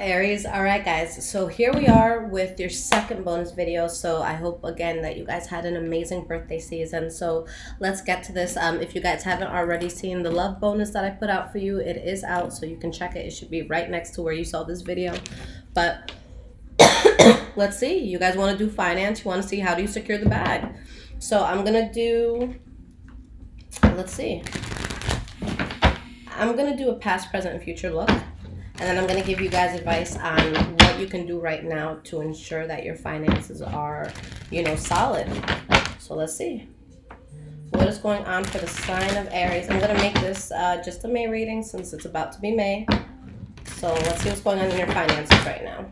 Aries. All right, guys, so here we are with your second bonus video. So I hope again that you guys had an amazing birthday season. So let's get to this. If you guys haven't already seen the love bonus that I put out for you, it is out, so you can check it. It should be right next to where you saw this video. But let's see, you guys want to do finance, you want to see how do you secure the bag. So I'm gonna do, let's see, I'm gonna do a past, present, and future look. And then I'm going to give you guys advice on what you can do right now to ensure that your finances are, solid. So let's see. What is going on for the sign of Aries? I'm going to make this just a May reading since it's about to be May. So let's see what's going on in your finances right now.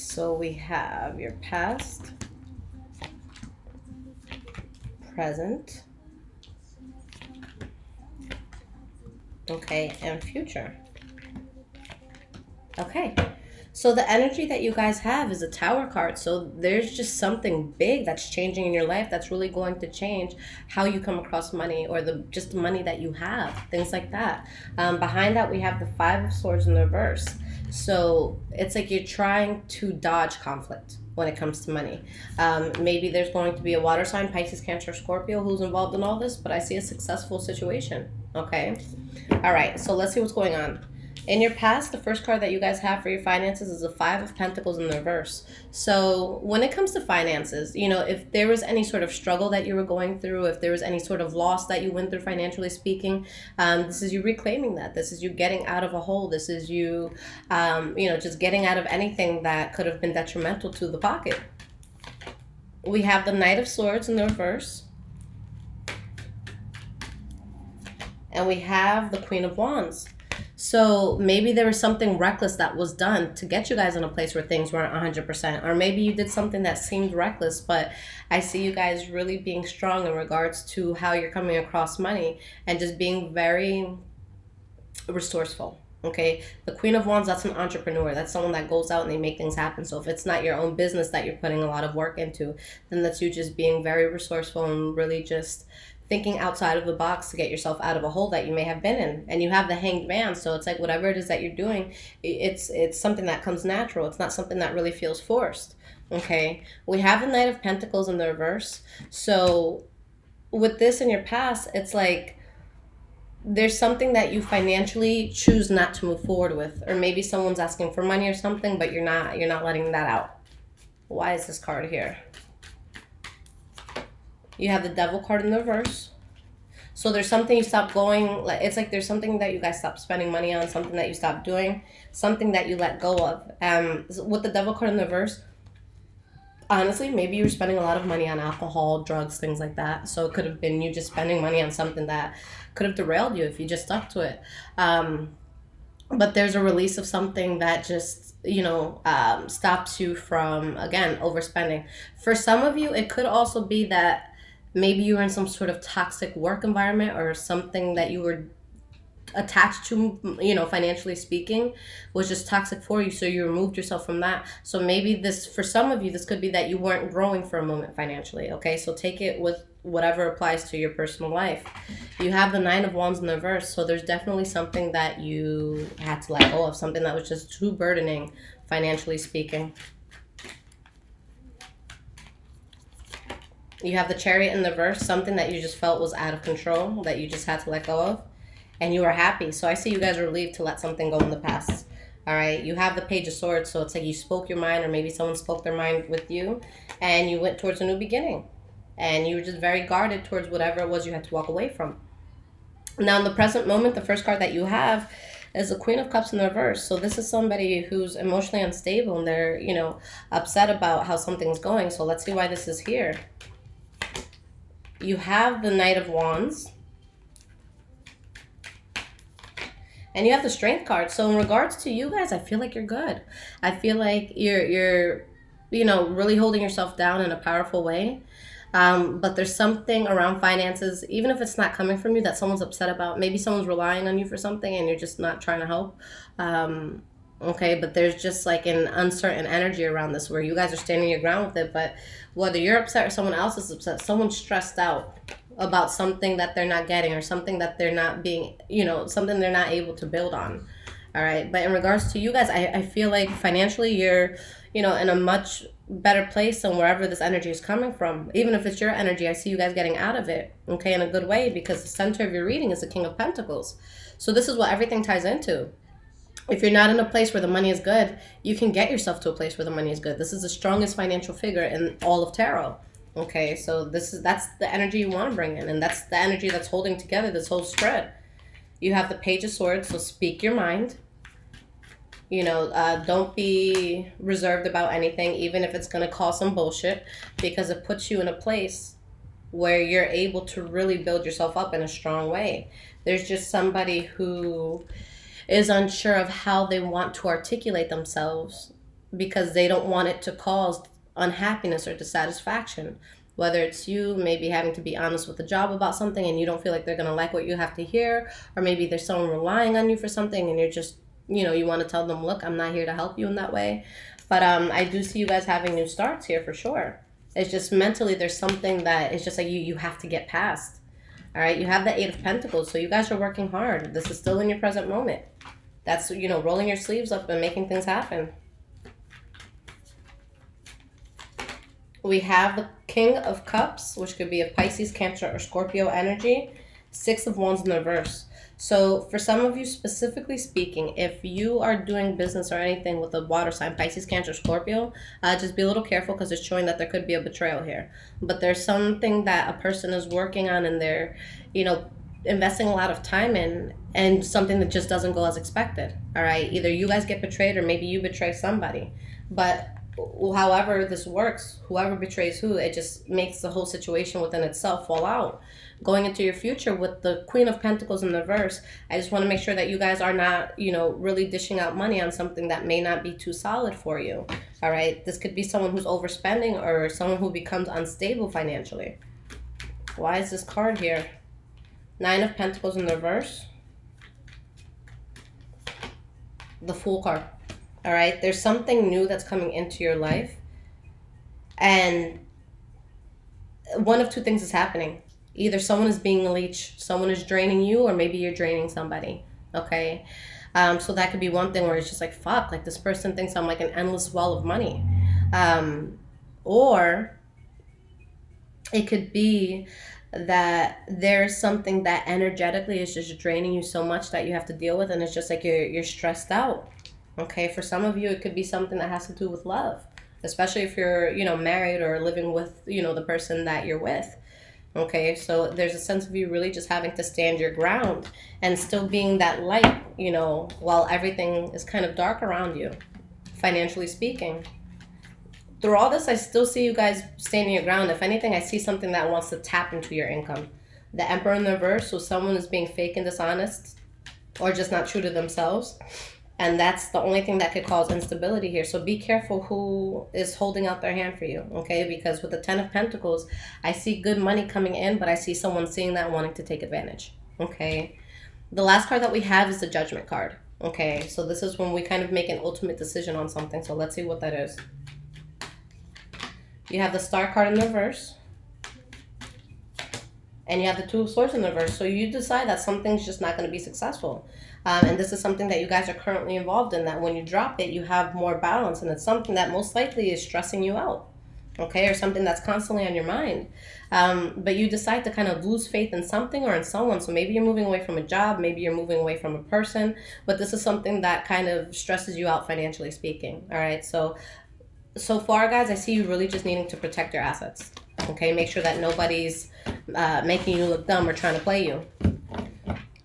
So we have your past, present, okay, and future. Okay, so the energy that you guys have is a Tower card. So there's just something big that's changing in your life that's really going to change how you come across money, or just the money that you have, things like that. Behind that, we have the Five of Swords in the reverse. So it's like you're trying to dodge conflict when it comes to money. Maybe there's going to be a water sign, Pisces, Cancer, Scorpio, who's involved in all this, but I see a successful situation. Okay. All right. So let's see what's going on. In your past, the first card that you guys have for your finances is the Five of Pentacles in the reverse. So when it comes to finances, if there was any sort of struggle that you were going through, if there was any sort of loss that you went through financially speaking, this is you reclaiming that. This is you getting out of a hole. This is you, just getting out of anything that could have been detrimental to the pocket. We have the Knight of Swords in the reverse. And we have the Queen of Wands. So maybe there was something reckless that was done to get you guys in a place where things weren't 100%. Or maybe you did something that seemed reckless, but I see you guys really being strong in regards to how you're coming across money and just being very resourceful. Okay, the Queen of Wands, that's an entrepreneur. That's someone that goes out and they make things happen. So if it's not your own business that you're putting a lot of work into, then that's you just being very resourceful and really just thinking outside of the box to get yourself out of a hole that you may have been in. And you have the Hanged Man, so it's like whatever it is that you're doing, it's something that comes natural. It's not something that really feels forced. Okay, we have the Knight of Pentacles in the reverse. So with this in your past, it's like there's something that you financially choose not to move forward with, or maybe someone's asking for money or something, but you're not letting that out. Why is this card here? You have the Devil card in the reverse. So there's something you stop going, it's like there's something that you guys stop spending money on, something that you stop doing, something that you let go of. With the Devil card in the reverse, honestly, maybe you were spending a lot of money on alcohol, drugs, things like that. So it could have been you just spending money on something that could have derailed you if you just stuck to it. But there's a release of something that just, stops you from, again, overspending. For some of you, it could also be that maybe you were in some sort of toxic work environment or something that you were attached to, financially speaking, was just toxic for you. So you removed yourself from that. So maybe this, for some of you, this could be that you weren't growing for a moment financially. Okay, so take it with whatever applies to your personal life. You have the Nine of Wands in the reverse. So there's definitely something that you had to let go of, something that was just too burdening financially speaking. You have the Chariot in the reverse, something that you just felt was out of control, that you just had to let go of, and you were happy. So I see you guys are relieved to let something go in the past. All right, you have the Page of Swords, so it's like you spoke your mind, or maybe someone spoke their mind with you, and you went towards a new beginning. And you were just very guarded towards whatever it was you had to walk away from. Now, in the present moment, the first card that you have is the Queen of Cups in the reverse. So this is somebody who's emotionally unstable, and they're, upset about how something's going. So let's see why this is here. You have the Knight of Wands. And you have the Strength card. So in regards to you guys, I feel like you're good. I feel like you're really holding yourself down in a powerful way. But there's something around finances, even if it's not coming from you, that someone's upset about. Maybe someone's relying on you for something and you're just not trying to help. Okay, but there's just like an uncertain energy around this where you guys are standing your ground with it. But whether you're upset or someone else is upset, someone's stressed out about something that they're not getting or something that they're not being, something they're not able to build on. All right. But in regards to you guys, I feel like financially you're, in a much better place than wherever this energy is coming from. Even if it's your energy, I see you guys getting out of it, okay, in a good way, because the center of your reading is the King of Pentacles. So this is what everything ties into. If you're not in a place where the money is good, you can get yourself to a place where the money is good. This is the strongest financial figure in all of tarot. Okay, so that's the energy you want to bring in, and that's the energy that's holding together this whole spread. You have the Page of Swords, so speak your mind. Don't be reserved about anything, even if it's going to cause some bullshit, because it puts you in a place where you're able to really build yourself up in a strong way. There's just somebody who is unsure of how they want to articulate themselves because they don't want it to cause unhappiness or dissatisfaction. Whether it's you maybe having to be honest with the job about something and you don't feel like they're going to like what you have to hear, or maybe there's someone relying on you for something and you're just, you want to tell them, look, I'm not here to help you in that way. But I do see you guys having new starts here for sure. It's just mentally there's something that is just like you have to get past. All right, you have the Eight of Pentacles, so you guys are working hard. This is still in your present moment. That's, rolling your sleeves up and making things happen. We have the King of Cups, which could be a Pisces, Cancer, or Scorpio energy. Six of Wands in the reverse. So for some of you, specifically speaking, if you are doing business or anything with a water sign, Pisces, Cancer, Scorpio, just be a little careful because it's showing that there could be a betrayal here. But there's something that a person is working on and they're, investing a lot of time in, and something that just doesn't go as expected. All right. Either you guys get betrayed or maybe you betray somebody. But however this works, whoever betrays who, it just makes the whole situation within itself fall out. Going into your future with the Queen of Pentacles in the reverse, I just want to make sure that you guys are not, really dishing out money on something that may not be too solid for you. All right. This could be someone who's overspending or someone who becomes unstable financially. Why is this card here? Nine of Pentacles in the reverse. The Fool card. All right. There's something new that's coming into your life. And one of two things is happening. Either someone is being a leech, someone is draining you, or maybe you're draining somebody. Okay. So that could be one thing where it's just like, fuck, like this person thinks I'm like an endless wall of money. Or it could be that there's something that energetically is just draining you so much that you have to deal with, and it's just like you're stressed out. Okay, for some of you it could be something that has to do with love, especially if you're married or living with the person that you're with. Okay, so there's a sense of you really just having to stand your ground and still being that light, while everything is kind of dark around you, financially speaking. Through all this, I still see you guys standing your ground. If anything, I see something that wants to tap into your income. The Emperor in the reverse, so someone is being fake and dishonest or just not true to themselves. And that's the only thing that could cause instability here. So be careful who is holding out their hand for you, okay? Because with the Ten of Pentacles, I see good money coming in, but I see someone seeing that and wanting to take advantage, okay? The last card that we have is the Judgment card, okay? So this is when we kind of make an ultimate decision on something. So let's see what that is. You have the Star card in the reverse. And you have the Two of Swords in the reverse. So you decide that something's just not going to be successful. And this is something that you guys are currently involved in, that when you drop it, you have more balance. And it's something that most likely is stressing you out. Okay? Or something that's constantly on your mind. But you decide to kind of lose faith in something or in someone. So maybe you're moving away from a job. Maybe you're moving away from a person. But this is something that kind of stresses you out financially speaking. All right? So far, guys, I see you really just needing to protect your assets. Okay, make sure that nobody's making you look dumb or trying to play you.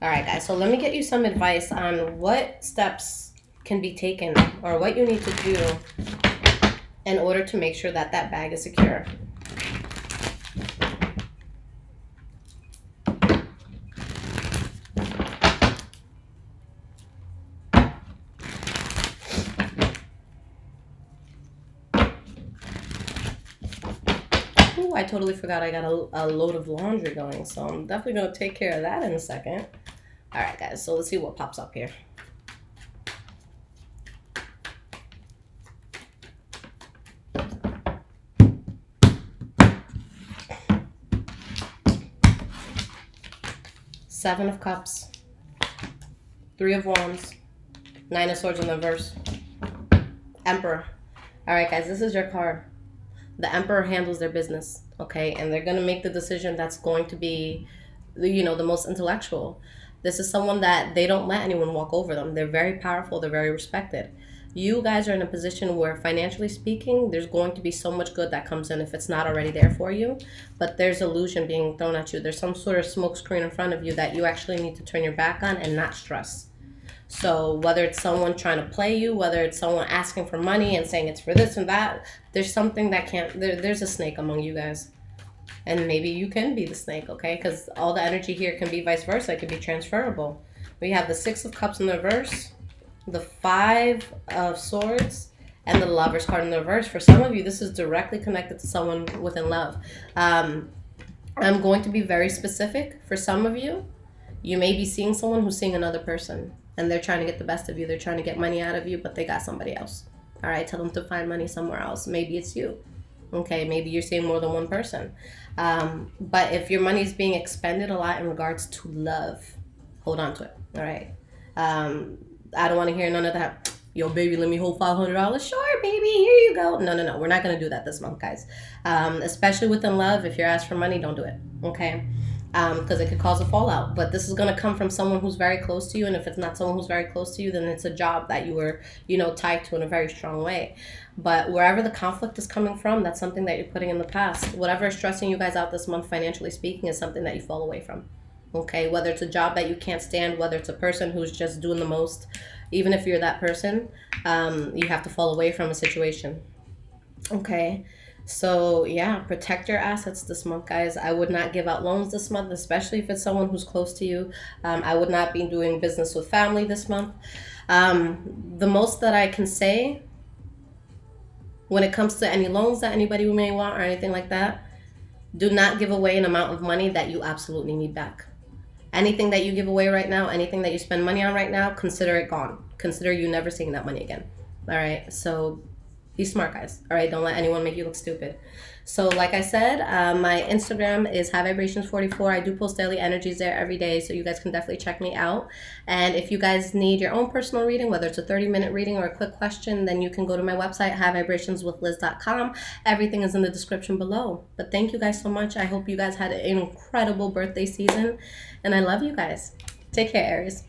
All right, guys, so let me get you some advice on what steps can be taken or what you need to do in order to make sure that that bag is secure. Ooh, I totally forgot I got a load of laundry going, so I'm definitely going to take care of that in a second. All right, guys, so let's see what pops up here. Seven of Cups, Three of Wands, Nine of Swords in the reverse, Emperor. All right, guys, this is your card. The Emperor handles their business, okay? And they're going to make the decision that's going to be, you know, the most intellectual. This is someone that they don't let anyone walk over them. They're very powerful. They're very respected. You guys are in a position where, financially speaking, there's going to be so much good that comes in if it's not already there for you. But there's illusion being thrown at you. There's some sort of smoke screen in front of you that you actually need to turn your back on and not stress. So whether it's someone trying to play you, whether it's someone asking for money and saying it's for this and that, there's something that can't, there's a snake among you guys. And maybe you can be the snake, okay? Because all the energy here can be vice versa. It can be transferable. We have the Six of Cups in the reverse, the Five of Swords, and the Lover's card in the reverse. For some of you, this is directly connected to someone within love. I'm going to be very specific. For some of you, you may be seeing someone who's seeing another person, and they're trying to get the best of you. They're trying to get money out of you, but they got somebody else. All right, tell them to find money somewhere else. Maybe it's you. Okay, maybe you're seeing more than one person. But if your money is being expended a lot in regards to love, hold on to it. All right. I don't want to hear none of that. Yo, baby, let me hold $500. Sure, baby, here you go. No. We're not going to do that this month, guys. Especially within love, if you're asked for money, don't do it. Okay? Because it could cause a fallout. But this is going to come from someone who's very close to you. And if it's not someone who's very close to you, then it's a job that you were, you know, tied to in a very strong way. But wherever the conflict is coming from, that's something that you're putting in the past. Whatever is stressing you guys out this month, financially speaking, is something that you fall away from. Okay? Whether it's a job that you can't stand, whether it's a person who's just doing the most, even if you're that person, you have to fall away from a situation. Okay? So yeah, protect your assets this month, guys. I would not give out loans this month, especially if it's someone who's close to you. I would not be doing business with family this month. The most that I can say when it comes to any loans that anybody may want or anything like that, do not give away an amount of money that you absolutely need back. Anything that you give away right now, anything that you spend money on right now, consider it gone. Consider you never seeing that money again. All right, so be smart, guys. All right, don't let anyone make you look stupid. So like I said, my Instagram is highvibrations44. I do post daily energies there every day, so you guys can definitely check me out. And if you guys need your own personal reading, whether it's a 30-minute reading or a quick question, then you can go to my website, highvibrationswithliz.com. Everything is in the description below. But thank you guys so much. I hope you guys had an incredible birthday season, and I love you guys. Take care, Aries.